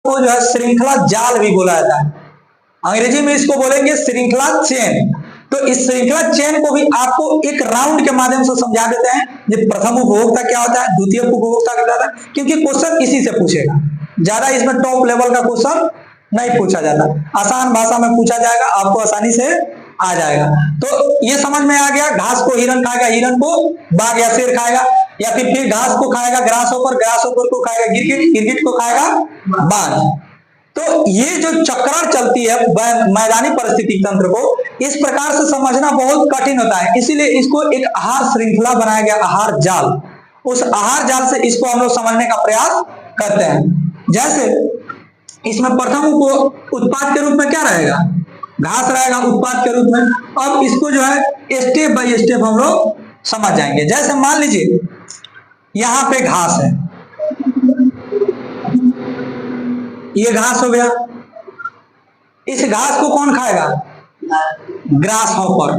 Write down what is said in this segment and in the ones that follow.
को जो है श्रृंखला जाल भी बोला जाता है। अंग्रेजी में इसको बोलेंगे श्रृंखला चेन। तो इस श्रृंखला चेन को भी आपको एक राउंड के माध्यम से समझा देते हैं। ये प्रथम उपभोक्ता क्या होता है, द्वितीय उपभोक्ता क्या होता है, क्योंकि क्वेश्चन इसी से पूछेगा। ज्यादा इसमें टॉप लेवल का क्वेश्चन नहीं पूछा जाता, आसान भाषा में पूछा जाएगा, आपको आसानी से आ जाएगा। तो ये समझ में आ गया, घास को हिरन खाएगा, हिरन को बाघ या शेर खाएगा, या फिर घास को खाएगा ग्रासहोपर, ग्रासहोपर को खाएगा गिरगिट, गिरगिट को खाएगा बाघ। तो ये जो चक्रण चलती है मैदानी परिस्थिति तंत्र को, इस प्रकार से समझना बहुत कठिन होता है, इसीलिए इसको एक आहार श्रृंखला बनाया गया, आहार जाल। उस आहार जाल से इसको हम लोग समझने का प्रयास करते हैं। जैसे इसमें प्रथम उत्पाद के रूप में क्या रहेगा, घास रहेगा उत्पाद के रूप में। अब इसको जो है स्टेप बाय स्टेप हम लोग समझ जाएंगे। जैसे मान लीजिए यहां पे घास है, ये घास हो गया, इस घास को कौन खाएगा, ग्रास हॉपर,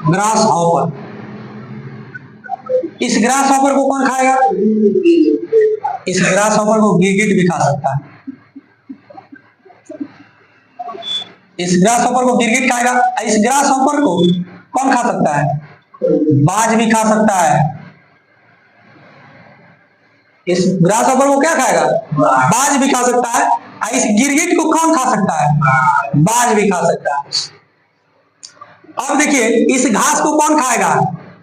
ग्रास हॉपर। इस ग्रास हॉपर को कौन खाएगा, इस ग्रास हॉपर को गिरगिट भी खा सकता है, इस ग्रास हॉपर को गिरगिट खाएगा। इस ग्रास हॉपर को कौन खा सकता है, बाज भी खा सकता है। इस ग्रास हॉपर को क्या खाएगा, बाज भी खा सकता है। इस गिरगिट को कौन खा सकता है, बाज भी खा सकता है। अब देखिए इस घास को कौन खाएगा,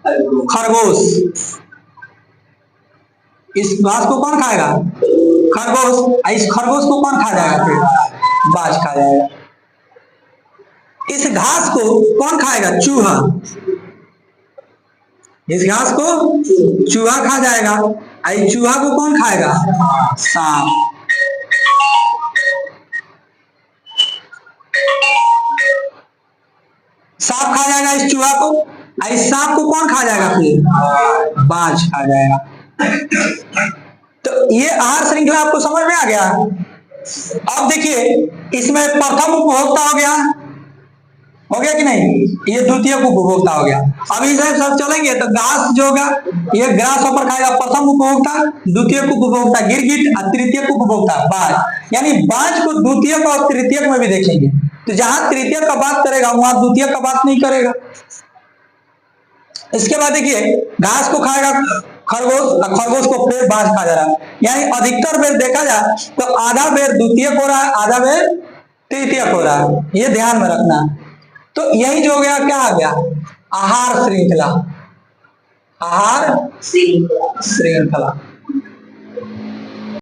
खरगोश। इस घास को कौन खाएगा, खरगोश। इस खरगोश को कौन खा जाएगा, फिर बाज खा जाएगा। इस घास को कौन खाएगा, चूहा। इस घास को चूहा खा जाएगा। इस चूहा को कौन खाएगा, सांप। सांप खा जाएगा इस चूहा को। इस सांप को कौन खा जाएगा, फिर बाज खा जाएगा। तो ये आहार श्रृंखला आपको समझ में आ गया। अब देखिए इसमें प्रथम उपभोक्ता हो गया कि नहीं, ये द्वितीय उपभोक्ता हो गया। अभी सब चलेंगे तो घास जो होगा ये ग्रास हॉपर खाएगा, प्रथम उपभोक्ता, द्वितीय उपभोक्ता गिरगिट और तृतीय उपभोक्ता बाज। यानी बाज को द्वितीय और तृतीय में भी देखेंगे। तो जहां तृतीय का बात करेगा वहां द्वितीय का बात नहीं करेगा। इसके बाद देखिए घास को खाएगा खरगोश, खरगोश को फिर बाज खा जा रहा है। यानी अधिकतर बेर देखा जाए तो आधा बेर द्वितीय हो रहा है, आधा बेर तृतीय हो रहा है, ये ध्यान में रखना। तो यही जो हो गया, क्या आ गया, आहार श्रृंखला, आहार श्रृंखला।